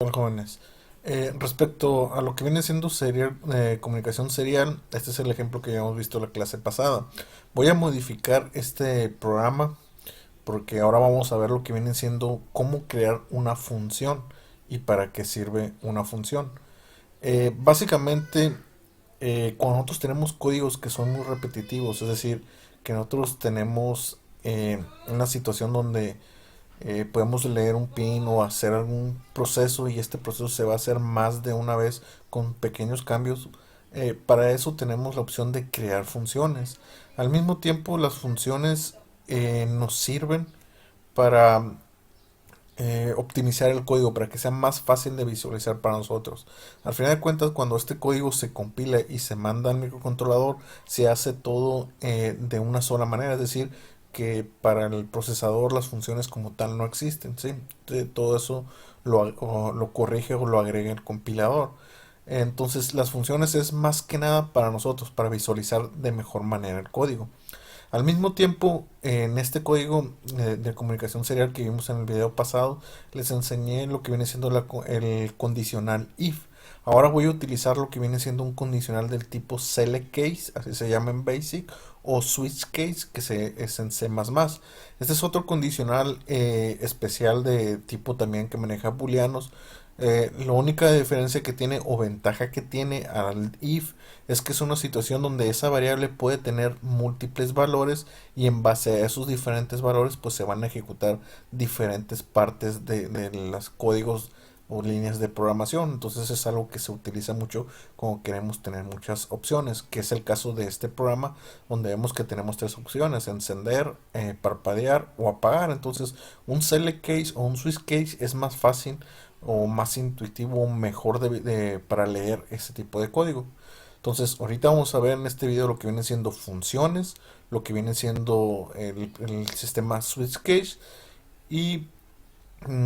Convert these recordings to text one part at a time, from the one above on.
Hola, jóvenes. Respecto a lo que viene siendo serial, comunicación serial, este es el ejemplo que ya hemos visto en la clase pasada. Voy a modificar este programa porque ahora vamos a ver lo que viene siendo cómo crear una función y para qué sirve una función. Básicamente, cuando nosotros tenemos códigos que son muy repetitivos, es decir, que nosotros tenemos una situación donde podemos leer un pin o hacer algún proceso y este proceso se va a hacer más de una vez con pequeños cambios. Para eso tenemos la opción de crear funciones. Al mismo tiempo, las funciones nos sirven para optimizar el código para que sea más fácil de visualizar para nosotros. Al final de cuentas, cuando este código se compila y se manda al microcontrolador, se hace todo de una sola manera, es decir, que para el procesador las funciones como tal no existen, ¿sí? Todo eso lo corrige o lo agrega el compilador. Entonces, las funciones es más que nada para nosotros, para visualizar de mejor manera el código. Al mismo tiempo, en este código de comunicación serial que vimos en el video pasado, les enseñé lo que viene siendo el condicional if. Ahora voy a utilizar lo que viene siendo un condicional del tipo select case, así se llama en Basic, o switch case, es en C++. Este es otro condicional especial de tipo también que maneja booleanos. La única diferencia que tiene o ventaja que tiene al if es que es una situación donde esa variable puede tener múltiples valores y en base a esos diferentes valores pues se van a ejecutar diferentes partes de los códigos o líneas de programación. Entonces es algo que se utiliza mucho cuando queremos tener muchas opciones, que es el caso de este programa donde vemos que tenemos tres opciones: encender, parpadear o apagar. Entonces un select case o un switch case es más fácil o más intuitivo o mejor para leer ese tipo de código. Entonces, ahorita vamos a ver en este video lo que vienen siendo funciones, lo que viene siendo el sistema switch case y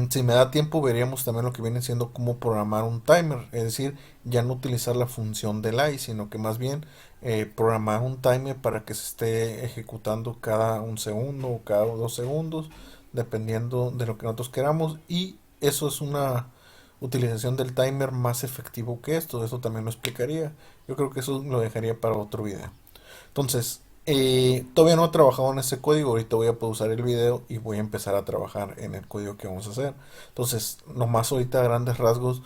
si me da tiempo veríamos también lo que viene siendo cómo programar un timer, es decir, ya no utilizar la función delay, sino que más bien programar un timer para que se esté ejecutando cada un segundo o cada 2 segundos, dependiendo de lo que nosotros queramos. Y eso es una utilización del timer más efectivo que esto, eso también lo explicaría. Yo creo que eso lo dejaría para otro video. Entonces, todavía no he trabajado en ese código, ahorita voy a pausar el video y voy a empezar a trabajar en el código que vamos a hacer. Entonces, nomás ahorita a grandes rasgos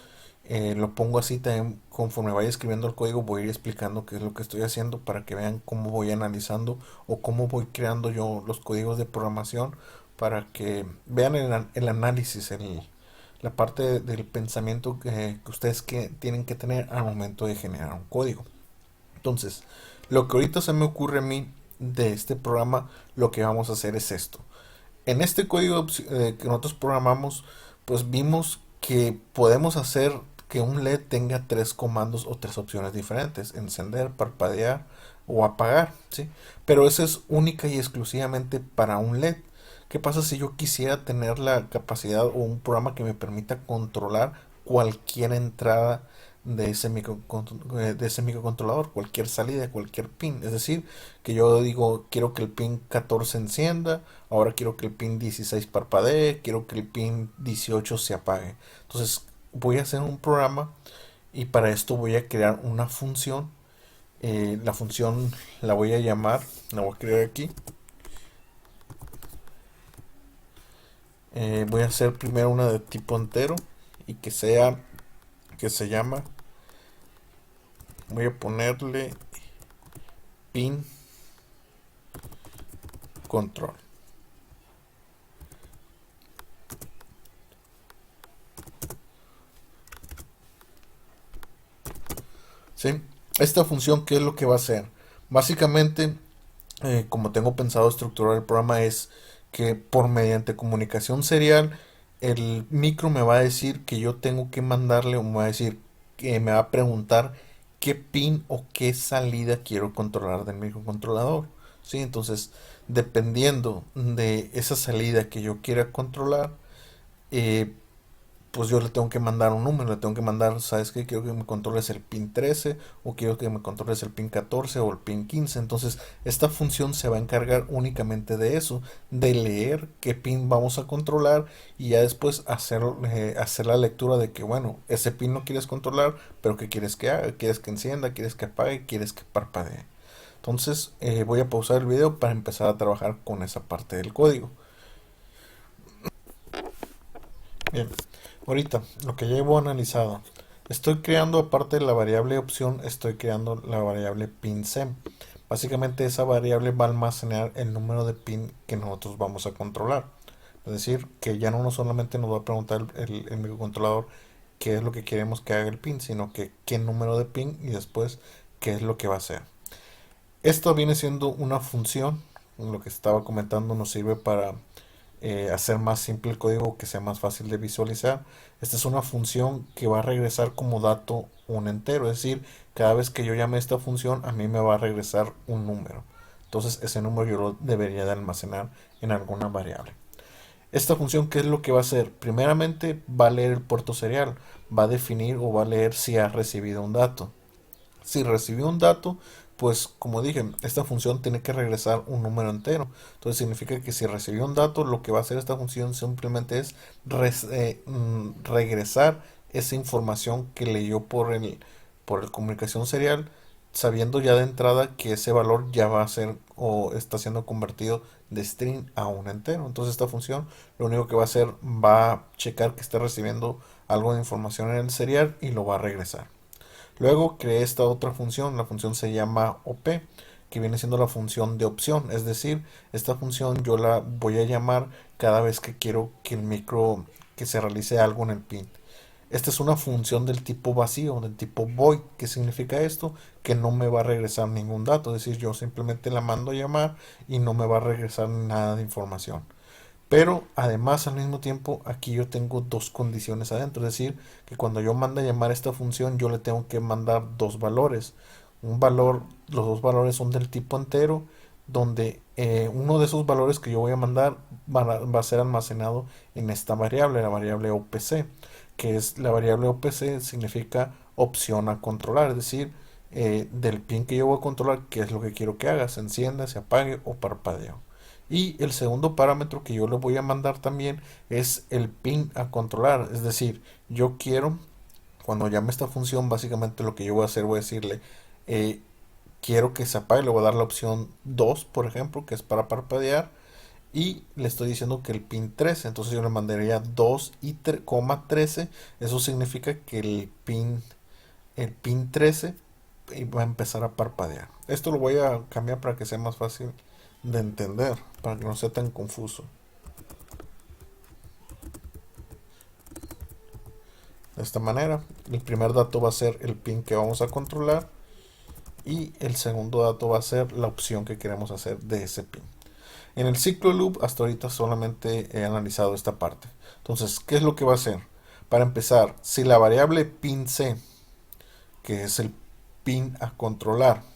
lo pongo así también, conforme vaya escribiendo el código voy a ir explicando qué es lo que estoy haciendo para que vean cómo voy analizando o cómo voy creando yo los códigos de programación para que vean el análisis, la parte del pensamiento que ustedes tienen que tener al momento de generar un código. Entonces, lo que ahorita se me ocurre a mí de este programa, lo que vamos a hacer es esto. En este código que nosotros programamos, pues vimos que podemos hacer que un LED tenga tres comandos o tres opciones diferentes: encender, parpadear o apagar, ¿sí? Pero eso es única y exclusivamente para un LED. ¿Qué pasa si yo quisiera tener la capacidad o un programa que me permita controlar cualquier entrada de ese microcontrolador, cualquier salida, cualquier pin? Es decir, que yo digo, quiero que el pin 14 encienda, ahora quiero que el pin 16 parpadee, quiero que el pin 18 se apague. Entonces voy a hacer un programa y para esto voy a crear una función. La función la voy a llamar, la voy a crear aquí. Voy a hacer primero una de tipo entero y que se llama, voy a ponerle pin control. ¿Sí? Esta función, ¿qué es lo que va a hacer? Básicamente, como tengo pensado estructurar el programa, es que por mediante comunicación serial, el micro me va a decir que yo tengo que mandarle, o me va a decir que me va a preguntar qué pin o qué salida quiero controlar del microcontrolador. ¿Sí? Entonces, dependiendo de esa salida que yo quiera controlar, eh, pues yo le tengo que mandar un número, le tengo que mandar, ¿sabes qué? Quiero que me controles el pin 13 o quiero que me controles el pin 14 o el pin 15. Entonces, esta función se va a encargar únicamente de eso, de leer qué pin vamos a controlar y ya después hacer la lectura de que, bueno, ese pin no quieres controlar, pero ¿qué quieres que haga? ¿Quieres que encienda? ¿Quieres que apague? ¿Quieres que parpadee? Entonces, voy a pausar el video para empezar a trabajar con esa parte del código. Bien, ahorita lo que llevo analizado, estoy creando aparte de la variable opción, estoy creando la variable pinsem. Básicamente esa variable va a almacenar el número de pin que nosotros vamos a controlar. Es decir, que ya no solamente nos va a preguntar el microcontrolador qué es lo que queremos que haga el pin, sino que qué número de pin y después qué es lo que va a hacer. Esto viene siendo una función, lo que estaba comentando nos sirve para hacer más simple el código, que sea más fácil de visualizar. Esta es una función que va a regresar como dato un entero, es decir, cada vez que yo llame esta función a mí me va a regresar un número. Entonces ese número yo lo debería de almacenar en alguna variable. Esta función, ¿qué es lo que va a hacer? Primeramente va a leer el puerto serial, va a definir o va a leer si ha recibido un dato. Si recibió un dato, pues como dije, esta función tiene que regresar un número entero. Entonces significa que si recibió un dato, lo que va a hacer esta función simplemente es regresar esa información que leyó por el comunicación serial, sabiendo ya de entrada que ese valor ya va a ser o está siendo convertido de string a un entero. Entonces esta función lo único que va a hacer va a checar que está recibiendo algo de información en el serial y lo va a regresar. Luego creé esta otra función, la función se llama OP, que viene siendo la función de opción, es decir, esta función yo la voy a llamar cada vez que quiero que el micro, que se realice algo en el pin. Esta es una función del tipo vacío, del tipo void. ¿Qué significa esto? Que no me va a regresar ningún dato, es decir, yo simplemente la mando a llamar y no me va a regresar nada de información. Pero además al mismo tiempo aquí yo tengo dos condiciones adentro, es decir, que cuando yo mando a llamar esta función yo le tengo que mandar dos valores. Un valor, los dos valores son del tipo entero, donde uno de esos valores que yo voy a mandar va a ser almacenado en esta variable, la variable OPC, que es la variable OPC significa opción a controlar, es decir, del pin que yo voy a controlar, qué es lo que quiero que haga, se encienda, se apague o parpadeo. Y el segundo parámetro que yo le voy a mandar también es el pin a controlar. Es decir, yo quiero, cuando llame esta función, básicamente lo que yo voy a hacer, voy a decirle, eh, quiero que se apague, le voy a dar la opción 2, por ejemplo, que es para parpadear. Y le estoy diciendo que el pin 13, entonces yo le mandaría 2 y 13. Eso significa que el pin 13 va a empezar a parpadear. Esto lo voy a cambiar para que sea más fácil de entender, para que no sea tan confuso. De esta manera, el primer dato va a ser el pin que vamos a controlar y el segundo dato va a ser la opción que queremos hacer de ese pin. En el ciclo loop hasta ahorita solamente he analizado esta parte. Entonces, ¿qué es lo que va a hacer? Para empezar, si la variable pin c, que es el pin a controlar,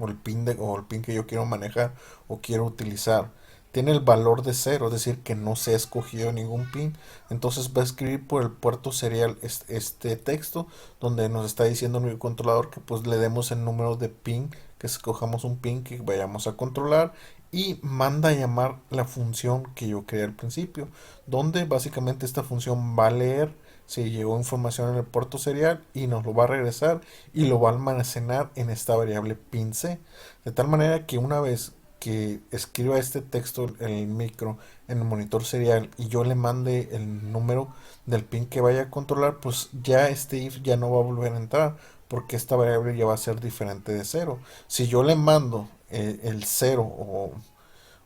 o el pin que yo quiero manejar o quiero utilizar, tiene el valor de cero, es decir, que no se ha escogido ningún pin, entonces va a escribir por el puerto serial este texto donde nos está diciendo el controlador que pues le demos el número de pin, que escojamos un pin que vayamos a controlar y manda a llamar la función que yo creé al principio, donde básicamente esta función va a leer si llegó información en el puerto serial y nos lo va a regresar y lo va a almacenar en esta variable pin c, de tal manera que una vez que escriba este texto el micro en el monitor serial y yo le mande el número del pin que vaya a controlar, pues ya este if ya no va a volver a entrar porque esta variable ya va a ser diferente de cero. Si yo le mando el cero o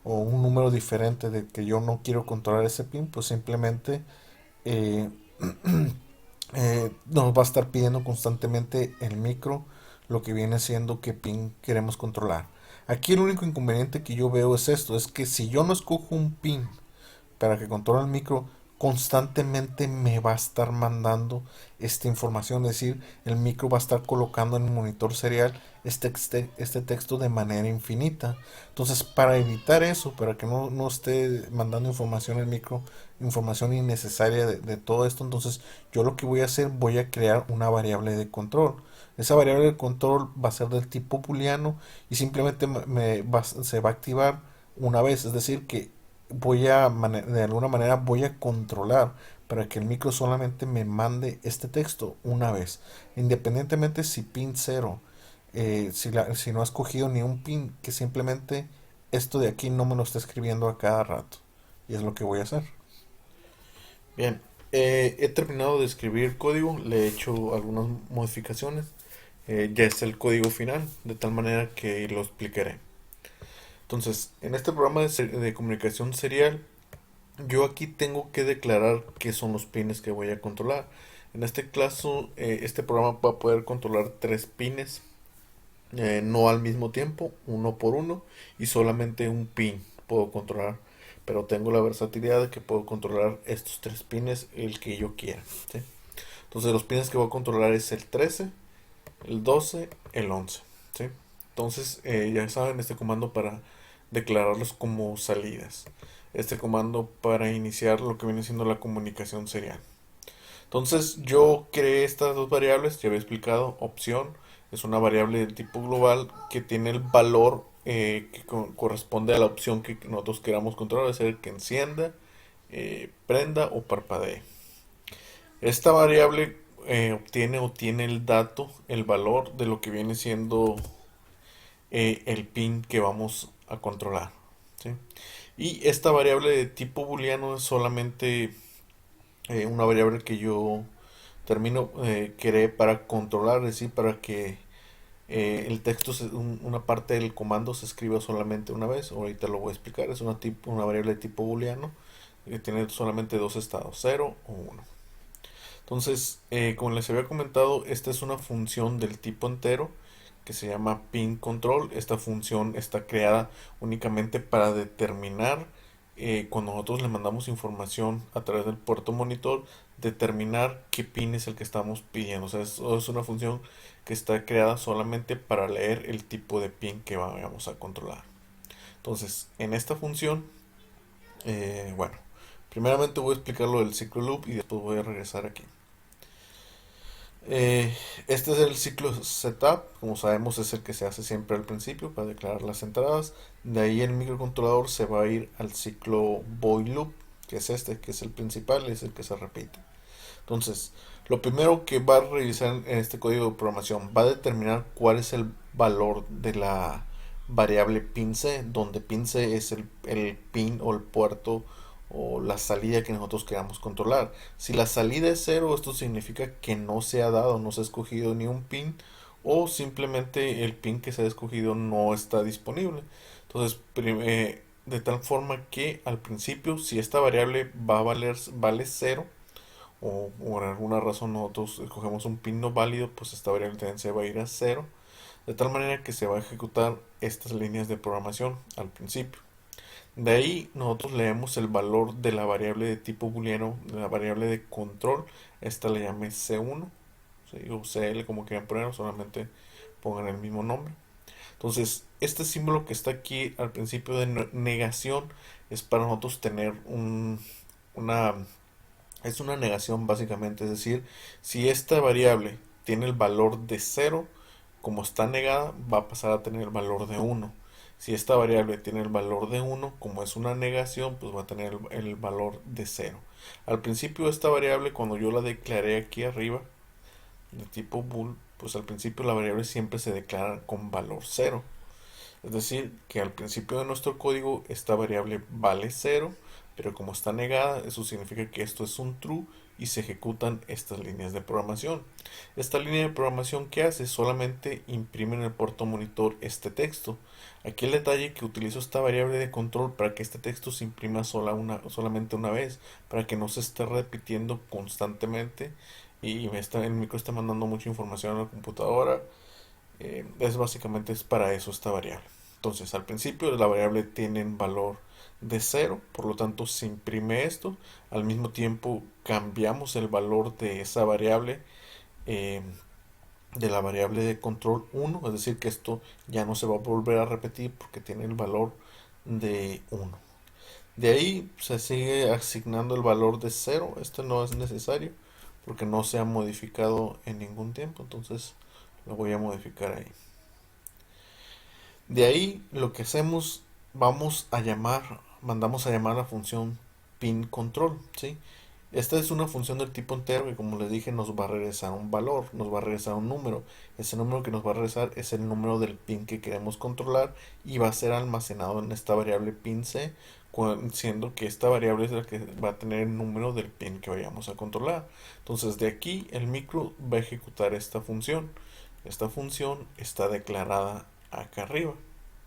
un número diferente de que yo no quiero controlar ese pin, pues simplemente eh, nos va a estar pidiendo constantemente el micro lo que viene siendo qué pin queremos controlar. Aquí el único inconveniente que yo veo es esto, es que si yo no escojo un pin para que controle el micro, constantemente me va a estar mandando esta información, es decir, el micro va a estar colocando en el monitor serial este texto de manera infinita. Entonces, para evitar eso, para que no esté mandando información el micro información innecesaria de todo esto. Entonces yo lo que voy a hacer, voy a crear una variable de control. Esa variable de control va a ser del tipo booleano y simplemente se va a activar una vez. Es decir, que de alguna manera voy a controlar para que el micro solamente me mande este texto una vez. Independientemente si pin 0, si no ha escogido ni un pin, que simplemente esto de aquí no me lo está escribiendo a cada rato. Y es lo que voy a hacer. Bien, he terminado de escribir el código, le he hecho algunas modificaciones. Ya está el código final, de tal manera que lo explicaré. Entonces, en este programa de comunicación serial, yo aquí tengo que declarar qué son los pines que voy a controlar. En este caso, este programa va a poder controlar tres pines, no al mismo tiempo, uno por uno, y solamente un pin puedo controlar. Pero tengo la versatilidad de que puedo controlar estos tres pines el que yo quiera, ¿sí? Entonces los pines que voy a controlar es el 13, el 12, el 11, ¿sí? Entonces ya saben este comando para declararlos como salidas. Este comando para iniciar lo que viene siendo la comunicación serial. Entonces yo creé estas dos variables, ya había explicado, opción es una variable de tipo global que tiene el valor que corresponde a la opción que nosotros queramos controlar, es decir, que encienda, prenda o parpadee. Esta variable obtiene o tiene el dato, el valor de lo que viene siendo el pin que vamos a controlar, ¿sí? Y esta variable de tipo booleano es solamente una variable que yo creé para controlar, es decir, para que el texto, una parte del comando se escriba solamente una vez. Ahorita lo voy a explicar. Es una variable de tipo booleano que tiene solamente dos estados, 0 o 1. Entonces, como les había comentado, esta es una función del tipo entero que se llama pin control. Esta función está creada únicamente para determinar, cuando nosotros le mandamos información a través del puerto monitor, determinar qué pin es el que estamos pidiendo. O sea, es una función que está creada solamente para leer el tipo de pin que vamos a controlar. Entonces, en esta función, bueno, primeramente voy a explicar lo del ciclo loop y después voy a regresar aquí. Este es el ciclo setup, como sabemos es el que se hace siempre al principio para declarar las entradas. De ahí el microcontrolador se va a ir al ciclo void loop, que es este, que es el principal, es el que se repite. Entonces, lo primero que va a revisar en este código de programación va a determinar cuál es el valor de la variable pin c, donde pin c es el pin o el puerto o la salida que nosotros queramos controlar. Si la salida es 0, esto significa que no se ha dado, no se ha escogido ni un pin, o simplemente el pin que se ha escogido no está disponible. Entonces, de tal forma que al principio, si esta variable vale 0, o por alguna razón nosotros escogemos un pin no válido, pues esta variable también se va a ir a 0, de tal manera que se va a ejecutar estas líneas de programación al principio. De ahí nosotros leemos el valor de la variable de tipo booleano, de la variable de control. Esta le llamé C1, ¿sí? O CL, como quieran poner, solamente pongan el mismo nombre. Entonces, este símbolo que está aquí al principio de negación es para nosotros tener una es una negación básicamente, es decir, si esta variable tiene el valor de 0, como está negada, va a pasar a tener el valor de 1. Si esta variable tiene el valor de 1, como es una negación, pues va a tener el valor de 0. Al principio esta variable, cuando yo la declaré aquí arriba, de tipo bool, pues al principio la variable siempre se declara con valor 0. Es decir, que al principio de nuestro código esta variable vale 0, pero como está negada, eso significa que esto es un true y se ejecutan estas líneas de programación. Esta línea de programación que hace solamente imprime en el puerto monitor este texto. Aquí el detalle que utilizo esta variable de control para que este texto se imprima solamente una vez, para que no se esté repitiendo constantemente y el micro está mandando mucha información a la computadora. Es para eso esta variable. Entonces, al principio la variable tiene un valor de 0, por lo tanto se imprime esto. Al mismo tiempo cambiamos el valor de esa variable, eh, de la variable de control 1, es decir, que esto ya no se va a volver a repetir porque tiene el valor de 1. De ahí se sigue asignando el valor de cero. Esto no es necesario porque no se ha modificado en ningún tiempo. Entonces lo voy a modificar ahí. De ahí lo que hacemos, mandamos a llamar la función pin control, ¿sí? Esta es una función del tipo entero que, como les dije, nos va a regresar un valor, nos va a regresar un número. Ese número que nos va a regresar es el número del pin que queremos controlar y va a ser almacenado en esta variable pin c, siendo que esta variable es la que va a tener el número del pin que vayamos a controlar. Entonces, de aquí el micro va a ejecutar esta función. Esta función está declarada acá arriba,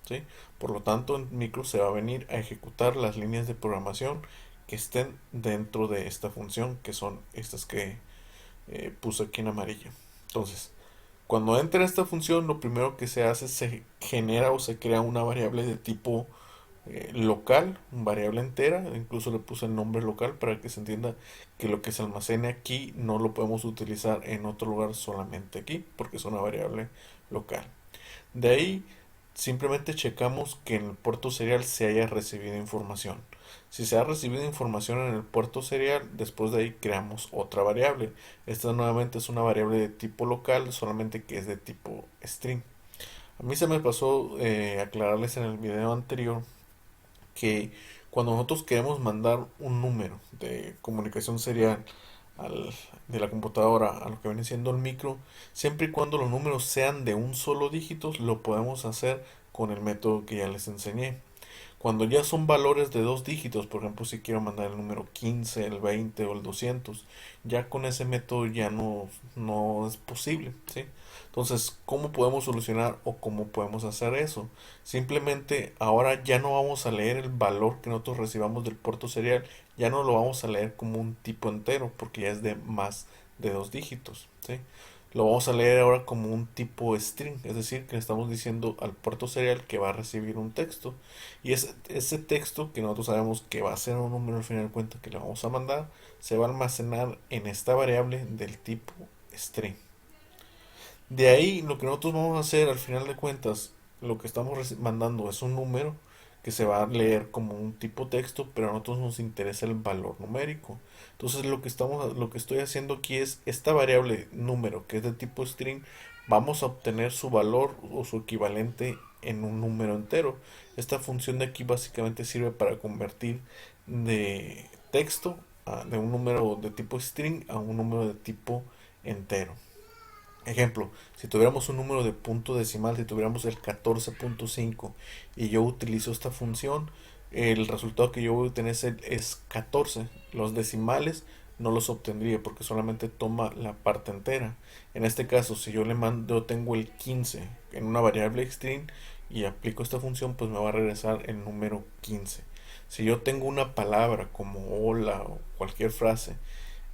¿sí? Por lo tanto, el micro se va a venir a ejecutar las líneas de programación que estén dentro de esta función, que son estas que puse aquí en amarillo. Entonces, cuando entra esta función, lo primero que se hace, se genera o se crea una variable de tipo local, una variable entera. Incluso le puse el nombre local para que se entienda que lo que se almacene aquí no lo podemos utilizar en otro lugar, solamente aquí, porque es una variable local. De ahí simplemente checamos que en el puerto serial se haya recibido información. Si se ha recibido información en el puerto serial, después de ahí creamos otra variable. Esta nuevamente es una variable de tipo local, solamente que es de tipo string. A mí se me pasó aclararles en el video anterior que cuando nosotros queremos mandar un número de comunicación serial al, de la computadora a lo que viene siendo el micro, siempre y cuando los números sean de un solo dígito, lo podemos hacer con el método que ya les enseñé. Cuando ya son valores de dos dígitos, por ejemplo, si quiero mandar el número 15, el 20 o el 200, ya con ese método ya no es posible, ¿sí? Entonces, ¿cómo podemos solucionar o cómo podemos hacer eso? Simplemente ahora ya no vamos a leer el valor que nosotros recibamos del puerto serial, ya no lo vamos a leer como un tipo entero porque ya es de más de dos dígitos, ¿sí? Lo vamos a leer ahora como un tipo string, es decir, que le estamos diciendo al puerto serial que va a recibir un texto y ese texto que nosotros sabemos que va a ser un número al final de cuentas que le vamos a mandar, se va a almacenar en esta variable del tipo string. De ahí lo que nosotros vamos a hacer al final de cuentas, lo que estamos mandando es un número que se va a leer como un tipo texto, pero a nosotros nos interesa el valor numérico. Entonces lo que estoy haciendo aquí es esta variable número que es de tipo string, vamos a obtener su valor o su equivalente en un número entero. Esta función de aquí básicamente sirve para convertir de texto de un número de tipo string a un número de tipo entero. Ejemplo, si tuviéramos un número de punto decimal, si tuviéramos el 14.5 y yo utilizo esta función, el resultado que yo voy a obtener es 14. Los decimales no los obtendría porque solamente toma la parte entera. En este caso, si yo le mando, yo tengo el 15 en una variable string y aplico esta función, pues me va a regresar el número 15. Si yo tengo una palabra como hola o cualquier frase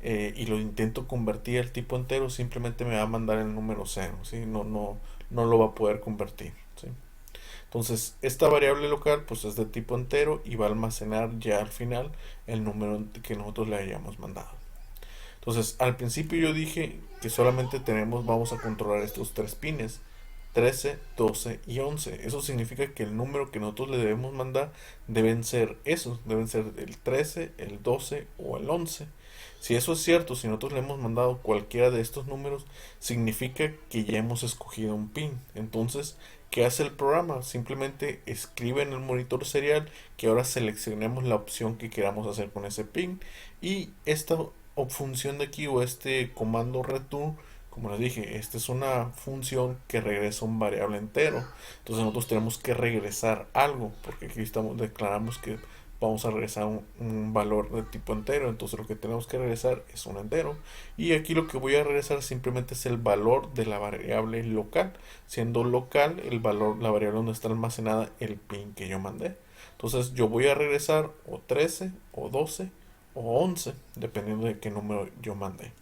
y lo intento convertir al tipo entero, simplemente me va a mandar el número cero, ¿sí? No lo va a poder convertir, ¿sí? Entonces, esta variable local pues es de tipo entero y va a almacenar ya al final el número que nosotros le hayamos mandado. Entonces, al principio yo dije que solamente vamos a controlar estos tres pines, 13, 12 y 11. Eso significa que el número que nosotros le debemos mandar deben ser esos, deben ser el 13, el 12 o el 11. Si eso es cierto, si nosotros le hemos mandado cualquiera de estos números, significa que ya hemos escogido un pin. Entonces, ¿qué hace el programa? Simplemente escribe en el monitor serial que ahora seleccionemos la opción que queramos hacer con ese pin y esta función de aquí o este comando return, como les dije, esta es una función que regresa un variable entero. Entonces nosotros tenemos que regresar algo, porque aquí declaramos que vamos a regresar un valor de tipo entero. Entonces lo que tenemos que regresar es un entero. Y aquí lo que voy a regresar simplemente es el valor de la variable local. Siendo local el valor, la variable donde está almacenada el pin que yo mandé. Entonces yo voy a regresar o 13 o 12 o 11 dependiendo de qué número yo mandé.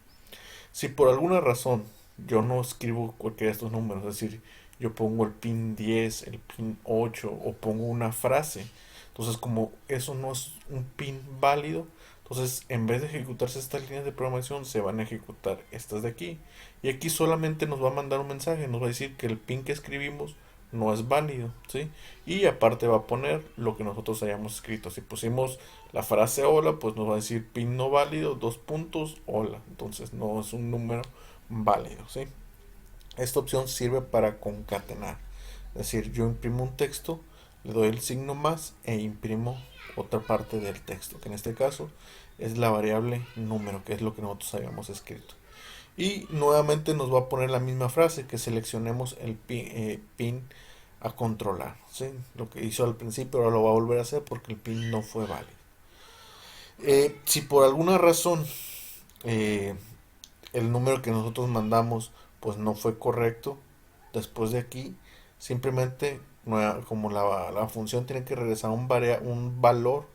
Si por alguna razón yo no escribo cualquiera de estos números, es decir, yo pongo el pin 10, el pin 8 o pongo una frase, entonces como eso no es un pin válido, entonces en vez de ejecutarse estas líneas de programación se van a ejecutar estas de aquí. Y aquí solamente nos va a mandar un mensaje, nos va a decir que el pin que escribimos no es válido, ¿sí? Y aparte va a poner lo que nosotros hayamos escrito. Si pusimos la frase hola, pues nos va a decir pin no válido, dos puntos, hola. Entonces no es un número válido, ¿sí? Esta opción sirve para concatenar. Es decir, yo imprimo un texto, le doy el signo más e imprimo otra parte del texto, que en este caso es la variable número, que es lo que nosotros habíamos escrito. Y nuevamente nos va a poner la misma frase, que seleccionemos el pin a controlar, ¿sí? Lo que hizo al principio ahora lo va a volver a hacer porque el pin no fue válido. Si por alguna razón eh, el número que nosotros mandamos pues no fue correcto, después de aquí simplemente como la función tiene que regresar un valor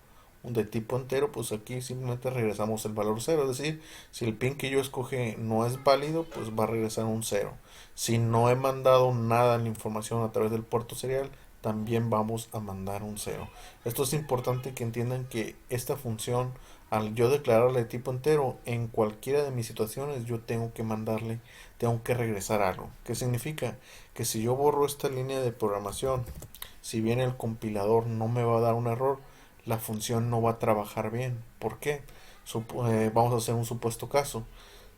de tipo entero, pues aquí simplemente regresamos el valor cero. Es decir, si el pin que yo escoge no es válido, pues va a regresar un cero. Si no he mandado nada en la información a través del puerto serial, también vamos a mandar un cero. Esto es importante que entiendan que esta función, al yo declararle de tipo entero, en cualquiera de mis situaciones yo tengo que regresar algo. ¿Qué significa? Que si yo borro esta línea de programación, si bien el compilador no me va a dar un error, la función no va a trabajar bien. ¿Por qué? Vamos a hacer un supuesto caso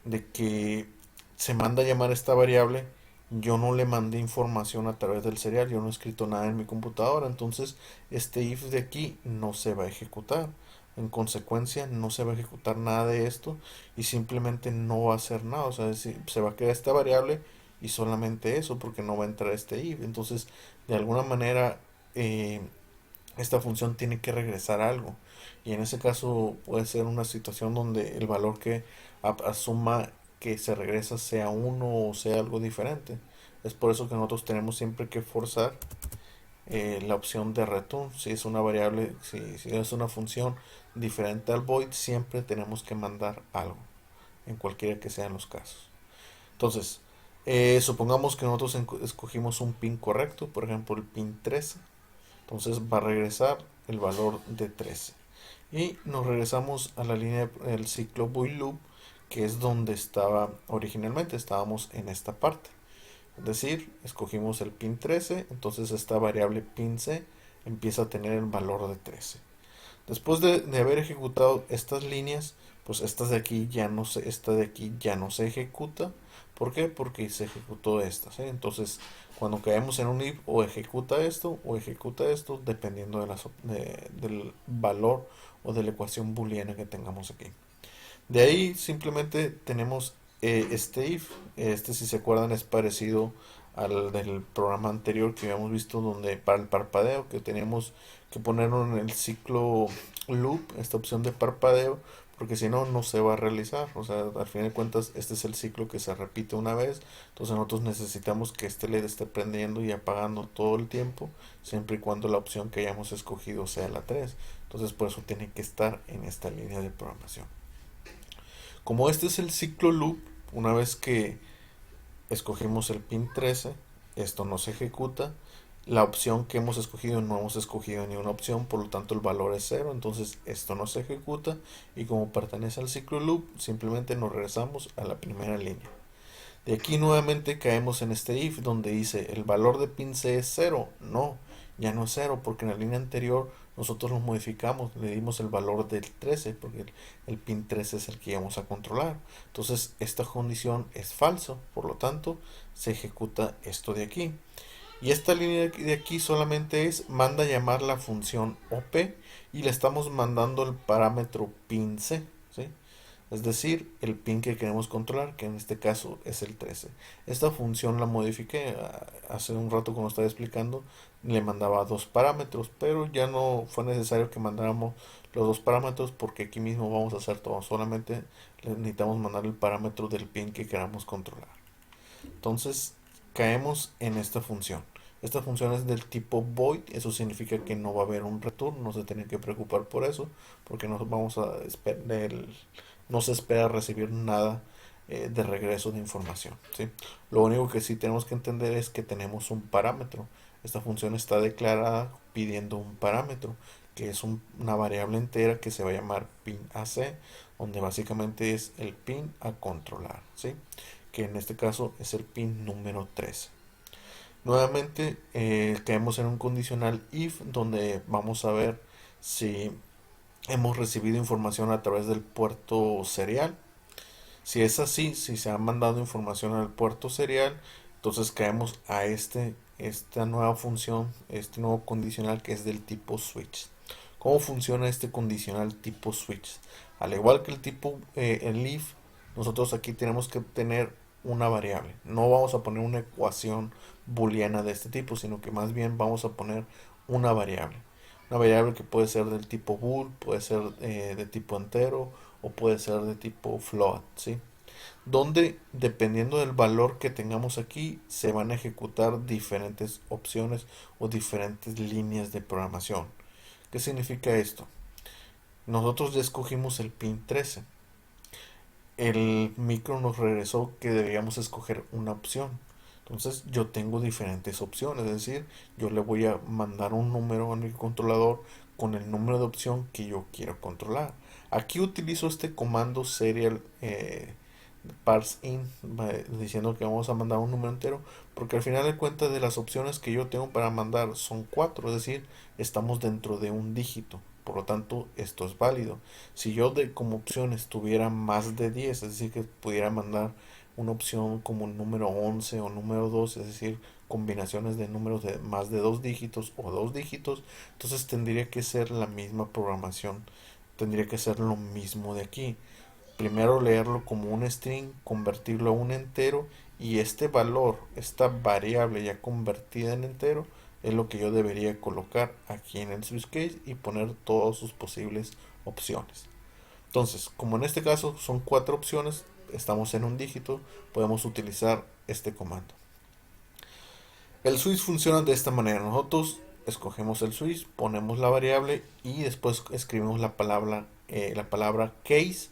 de que se manda a llamar esta variable, yo no le mandé información a través del serial, yo no he escrito nada en mi computadora, entonces este if de aquí no se va a ejecutar. En consecuencia, no se va a ejecutar nada de esto y simplemente no va a hacer nada. O sea, se va a crear esta variable y solamente eso, porque no va a entrar este if. Entonces, de alguna manera, esta función tiene que regresar algo. Y en ese caso puede ser una situación donde el valor que asuma que se regresa sea uno o sea algo diferente. Es por eso que nosotros tenemos siempre que forzar la opción de return. Si es una variable, si es una función diferente al void, siempre tenemos que mandar algo, en cualquiera que sean los casos. Entonces, supongamos que nosotros escogimos un pin correcto, por ejemplo el pin 13. Entonces va a regresar el valor de 13. Y nos regresamos a la línea del ciclo while loop, que es donde estaba originalmente. Estábamos en esta parte. Es decir, escogimos el pin 13, entonces esta variable pin c empieza a tener el valor de 13. Después de haber ejecutado estas líneas, pues estas de aquí ya no se, esta de aquí ya no se ejecuta. ¿Por qué? Porque se ejecutó esta, ¿sí? Entonces, cuando caemos en un if, o ejecuta esto, dependiendo del valor o de la ecuación booleana que tengamos aquí. De ahí simplemente tenemos este if. Este, si se acuerdan, es parecido al del programa anterior que habíamos visto, donde para el parpadeo, que teníamos que ponerlo en el ciclo loop, esta opción de parpadeo, porque si no, no se va a realizar. O sea, al fin de cuentas, este es el ciclo que se repite una vez. Entonces nosotros necesitamos que este LED esté prendiendo y apagando todo el tiempo, siempre y cuando la opción que hayamos escogido sea la 3. Entonces por eso tiene que estar en esta línea de programación. Como este es el ciclo loop, una vez que escogimos el pin 13, esto no se ejecuta. La opción que hemos escogido no hemos escogido ni una opción, por lo tanto el valor es 0, entonces esto no se ejecuta y como pertenece al ciclo loop, simplemente nos regresamos a la primera línea. De aquí nuevamente caemos en este if donde dice el valor de pin C es 0. No, ya no es 0 porque en la línea anterior nosotros lo modificamos, le dimos el valor del 13 porque el pin 13 es el que íbamos a controlar. Entonces esta condición es falso, por lo tanto se ejecuta esto de aquí. Y esta línea de aquí solamente es manda llamar la función OP y le estamos mandando el parámetro pin C, ¿sí? Es decir, el pin que queremos controlar, que en este caso es el 13. Esta función la modifiqué hace un rato cuando estaba explicando, le mandaba dos parámetros, pero ya no fue necesario que mandáramos los dos parámetros porque aquí mismo vamos a hacer todo, solamente necesitamos mandar el parámetro del pin que queramos controlar. Entonces, caemos en esta función. Esta función es del tipo void, eso significa que no va a haber un return, no se tienen que preocupar por eso, porque no vamos a no se espera recibir nada de regreso de información, ¿sí? Lo único que sí tenemos que entender es que tenemos un parámetro. Esta función está declarada pidiendo un parámetro, que es una variable entera que se va a llamar pin AC, donde básicamente es el pin a controlar, ¿sí? Que en este caso es el pin número 13. Nuevamente caemos en un condicional if donde vamos a ver si hemos recibido información a través del puerto serial. Si es así, si se ha mandado información al puerto serial, entonces caemos a esta nueva función, este nuevo condicional que es del tipo switch. ¿Cómo funciona este condicional tipo switch? Al igual que el tipo el if, nosotros aquí tenemos que tener una variable. No vamos a poner una ecuación booleana de este tipo, sino que más bien vamos a poner una variable. Una variable que puede ser del tipo bool, puede ser de tipo entero o puede ser de tipo float, ¿sí? Donde dependiendo del valor que tengamos aquí se van a ejecutar diferentes opciones o diferentes líneas de programación. ¿Qué significa esto? Nosotros ya escogimos el pin 13. El micro nos regresó que debíamos escoger una opción. Entonces yo tengo diferentes opciones, es decir, yo le voy a mandar un número a mi controlador con el número de opción que yo quiero controlar. Aquí utilizo este comando serial parse in diciendo que vamos a mandar un número entero porque al final de cuentas de las opciones que yo tengo para mandar son cuatro, es decir, estamos dentro de un dígito, por lo tanto esto es válido. Si yo como opciones tuviera más de 10, es decir, que pudiera mandar una opción como el número 11 o número 12, es decir, combinaciones de números de más de dos dígitos o dos dígitos, entonces tendría que ser la misma programación, tendría que ser lo mismo de aquí. Primero leerlo como un string, convertirlo a un entero y este valor, esta variable ya convertida en entero, es lo que yo debería colocar aquí en el switch case y poner todas sus posibles opciones. Entonces, como en este caso son cuatro opciones, estamos en un dígito, podemos utilizar este comando. El switch funciona de esta manera. Nosotros escogemos el switch, ponemos la variable y después escribimos la palabra case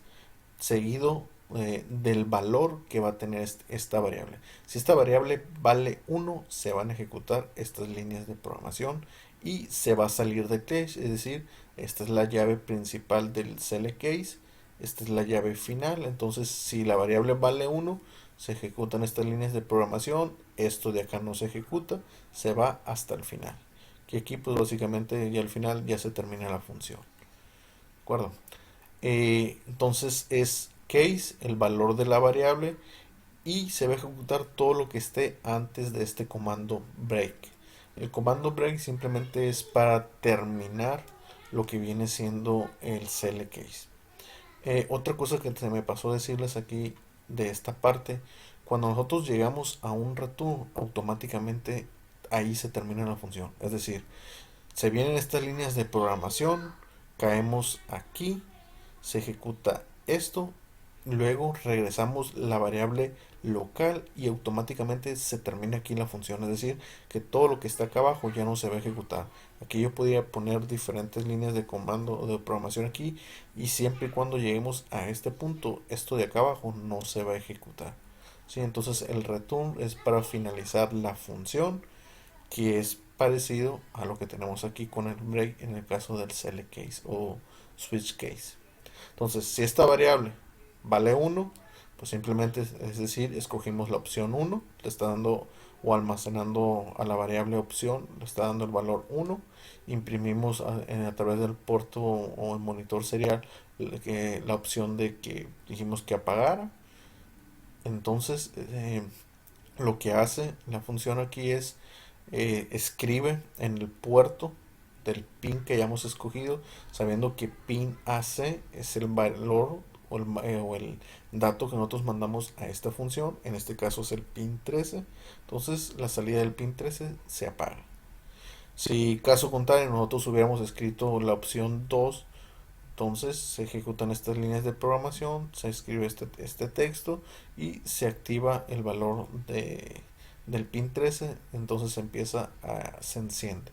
seguido del valor que va a tener esta variable. Si esta variable vale 1, se van a ejecutar estas líneas de programación y se va a salir de case, es decir, esta es la llave principal del select case, esta es la llave final, entonces si la variable vale 1, se ejecutan estas líneas de programación, esto de acá no se ejecuta, se va hasta el final. Que aquí pues básicamente ya al final ya se termina la función. ¿De acuerdo? Entonces es case, el valor de la variable, y se va a ejecutar todo lo que esté antes de este comando break. El comando break simplemente es para terminar lo que viene siendo el select case. Otra cosa que se me pasó decirles aquí de esta parte, cuando nosotros llegamos a un return, automáticamente ahí se termina la función. Es decir, se vienen estas líneas de programación, caemos aquí, se ejecuta esto, luego regresamos la variable local y automáticamente se termina aquí la función, es decir, que todo lo que está acá abajo ya no se va a ejecutar. Aquí yo podría poner diferentes líneas de comando o de programación aquí y siempre y cuando lleguemos a este punto, esto de acá abajo no se va a ejecutar. ¿Sí? Entonces el return es para finalizar la función, que es parecido a lo que tenemos aquí con el break en el caso del select case o switch case. Entonces, si esta variable vale 1, pues simplemente es decir, escogimos la opción 1, le está dando o almacenando a la variable opción, le está dando el valor 1, imprimimos a través del puerto o el monitor serial la opción de que dijimos que apagara. Entonces, lo que hace la función aquí es escribe en el puerto del pin que hayamos escogido, sabiendo que pin AC es el valor o el dato que nosotros mandamos a esta función, en este caso es el pin 13, entonces la salida del pin 13 se apaga. Si caso contrario nosotros hubiéramos escrito la opción 2, entonces se ejecutan estas líneas de programación, se escribe este texto y se activa el valor del pin 13, entonces se enciende.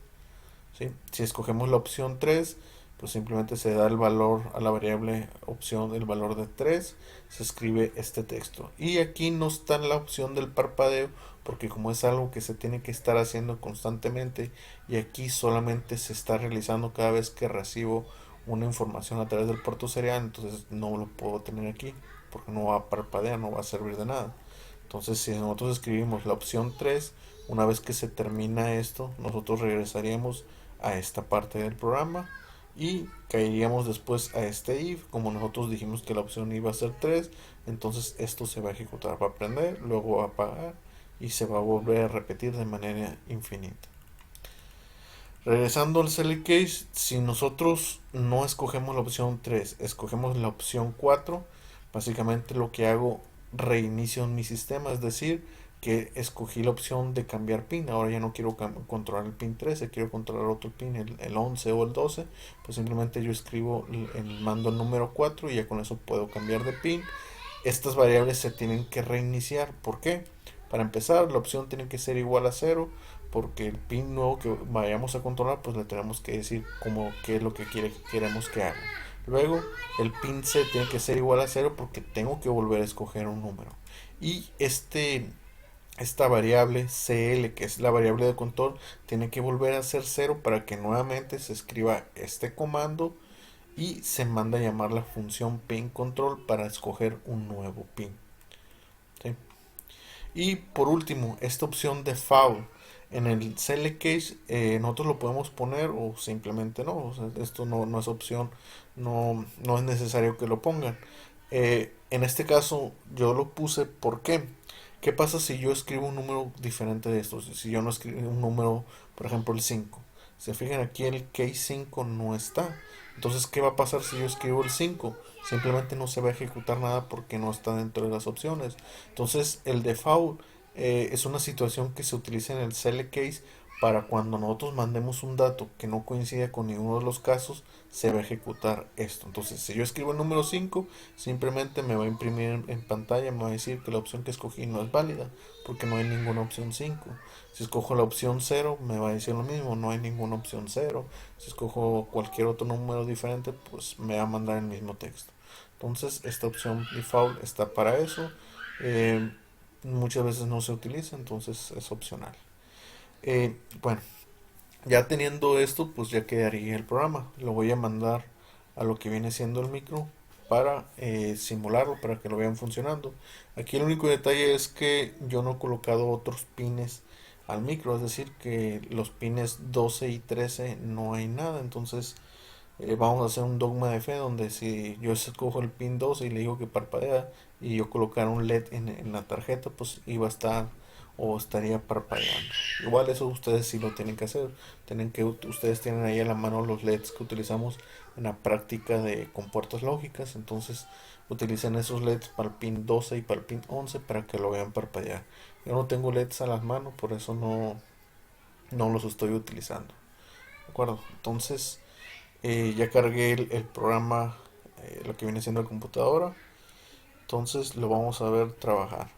¿Sí? Si escogemos la opción 3, pues simplemente se da el valor a la variable opción, el valor de 3, se escribe este texto. Y aquí no está la opción del parpadeo, porque como es algo que se tiene que estar haciendo constantemente, y aquí solamente se está realizando cada vez que recibo una información a través del puerto serial, entonces no lo puedo tener aquí, porque no va a parpadear, no va a servir de nada. Entonces, si nosotros escribimos la opción 3, una vez que se termina esto, nosotros regresaríamos a esta parte del programa y caeríamos después a este if. Como nosotros dijimos que la opción iba a ser 3, entonces esto se va a ejecutar, va a prender, luego va a apagar y se va a volver a repetir de manera infinita. Regresando al select case, si nosotros no escogemos la opción 3, escogemos la opción 4, básicamente lo que hago, reinicio mi sistema, es decir, que escogí la opción de cambiar pin, ahora ya no quiero controlar el pin 13, quiero controlar otro pin, el 11 o el 12, pues simplemente yo escribo el mando número 4 y ya con eso puedo cambiar de pin. Estas variables se tienen que reiniciar, ¿por qué? Para empezar, la opción tiene que ser igual a 0, porque el pin nuevo que vayamos a controlar, pues le tenemos que decir como qué es lo que queremos que haga. Luego, el pin C tiene que ser igual a 0 porque tengo que volver a escoger un número. Y esta variable CL, que es la variable de control, tiene que volver a ser 0 para que nuevamente se escriba este comando y se manda a llamar la función pin control para escoger un nuevo pin. ¿Sí? Y por último, esta opción de foul en el select case, nosotros lo podemos poner o simplemente no. O sea, esto no es opción, no es necesario que lo pongan. En este caso yo lo puse. ¿Por qué? ¿Qué pasa si yo escribo un número diferente de estos? Si yo no escribo un número, por ejemplo el 5. Se fijan aquí el case 5 no está. Entonces, ¿qué va a pasar si yo escribo el 5? Simplemente no se va a ejecutar nada porque no está dentro de las opciones. Entonces, el default es una situación que se utiliza en el select case para cuando nosotros mandemos un dato que no coincida con ninguno de los casos, se va a ejecutar esto. Entonces, si yo escribo el número 5, simplemente me va a imprimir en pantalla, me va a decir que la opción que escogí no es válida, porque no hay ninguna opción 5. Si escojo la opción 0, me va a decir lo mismo, no hay ninguna opción 0. Si escojo cualquier otro número diferente, pues me va a mandar el mismo texto. Entonces, esta opción default está para eso. Muchas veces no se utiliza, entonces es opcional. Bueno, ya teniendo esto, pues ya quedaría el programa. Lo voy a mandar a lo que viene siendo el micro para simularlo, para que lo vean funcionando. Aquí el único detalle es que yo no he colocado otros pines al micro, es decir, que los pines 12 y 13 no hay nada. Entonces vamos a hacer un dogma de fe donde si yo escojo el pin 12 y le digo que parpadea y yo colocar un LED en la tarjeta, pues iba a estar o estaría parpadeando. Igual eso ustedes sí lo tienen que hacer. Ustedes tienen ahí a la mano los LEDs que utilizamos en la práctica de compuertas lógicas. Entonces utilicen esos LEDs para el pin 12 y para el pin 11 para que lo vean parpadear. Yo no tengo LEDs a las manos, por eso no los estoy utilizando. ¿De acuerdo? Entonces ya cargué el programa, lo que viene siendo la computadora. Entonces lo vamos a ver trabajar.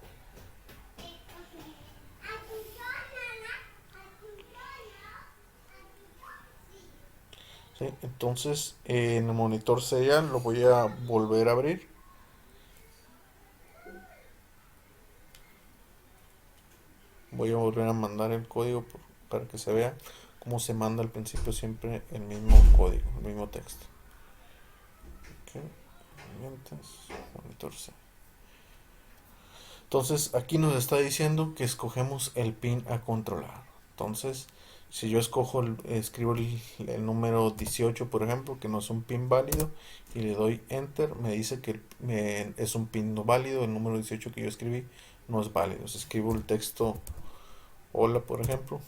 ¿Sí? Entonces en el monitor serial lo voy a volver a abrir. Voy a volver a mandar el código para que se vea cómo se manda al principio siempre el mismo código, el mismo texto. Okay. Monitor serial. Entonces aquí nos está diciendo que escogemos el pin a controlar. Entonces, si yo escribo el número 18, por ejemplo, que no es un pin válido, y le doy enter, me dice que es un pin no válido, el número 18 que yo escribí no es válido. Si escribo el texto hola, por ejemplo,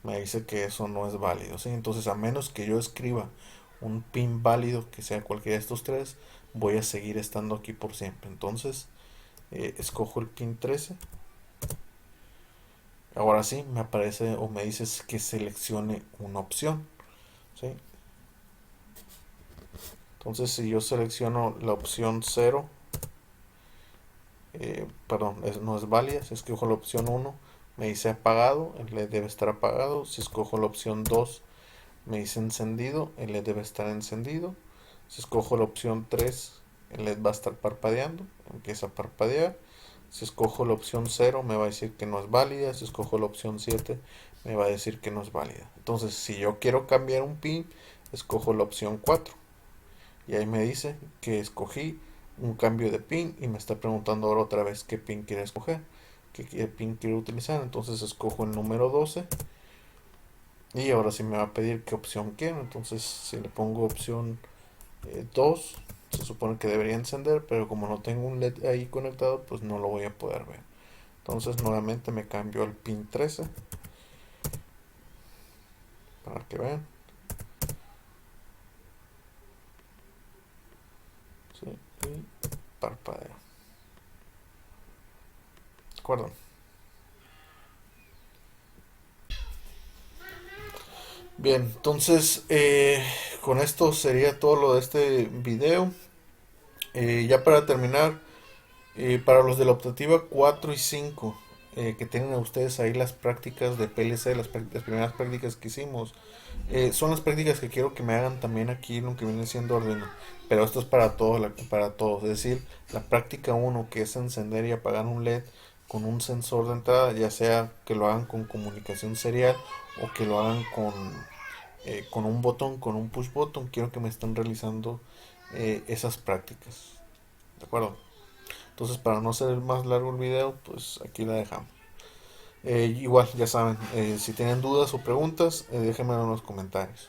me dice que eso no es válido. ¿Sí? Entonces, a menos que yo escriba un pin válido que sea cualquiera de estos tres, voy a seguir estando aquí por siempre. Entonces, escojo el pin 13. Ahora sí me aparece o me dices que seleccione una opción. ¿Sí? Entonces si yo selecciono la opción 0, perdón, no es válida. Si escojo la opción 1, me dice apagado, el LED debe estar apagado. Si escojo la opción 2, me dice encendido, el LED debe estar encendido. Si escojo la opción 3, el LED va a estar parpadeando, empieza a parpadear. Si escojo la opción 0, me va a decir que no es válida. Si escojo la opción 7, me va a decir que no es válida. Entonces, si yo quiero cambiar un pin, escojo la opción 4. Y ahí me dice que escogí un cambio de pin y me está preguntando ahora otra vez qué pin quiere escoger, qué pin quiere utilizar. Entonces escojo el número 12 y ahora sí me va a pedir qué opción quiero. Entonces si le pongo opción 2, se supone que debería encender, pero como no tengo un LED ahí conectado, pues no lo voy a poder ver. Entonces nuevamente me cambio al pin 13 para que vean. Sí, y parpadeo. ¿De acuerdo? Bien, entonces con esto sería todo lo de este video. Ya para terminar, para los de la optativa 4 y 5, que tengan ustedes ahí las prácticas de PLC, las primeras prácticas que hicimos, son las prácticas que quiero que me hagan también aquí en lo que viene siendo Arduino. Pero esto es para todos, para todos. Es decir, la práctica uno, que es encender y apagar un LED con un sensor de entrada, ya sea que lo hagan con comunicación serial o que lo hagan con un botón, con un push button. Quiero que me estén realizando esas prácticas. ¿De acuerdo? Entonces, para no hacer más largo el video, pues aquí la dejamos. Igual, ya saben, si tienen dudas o preguntas, déjenmelo en los comentarios.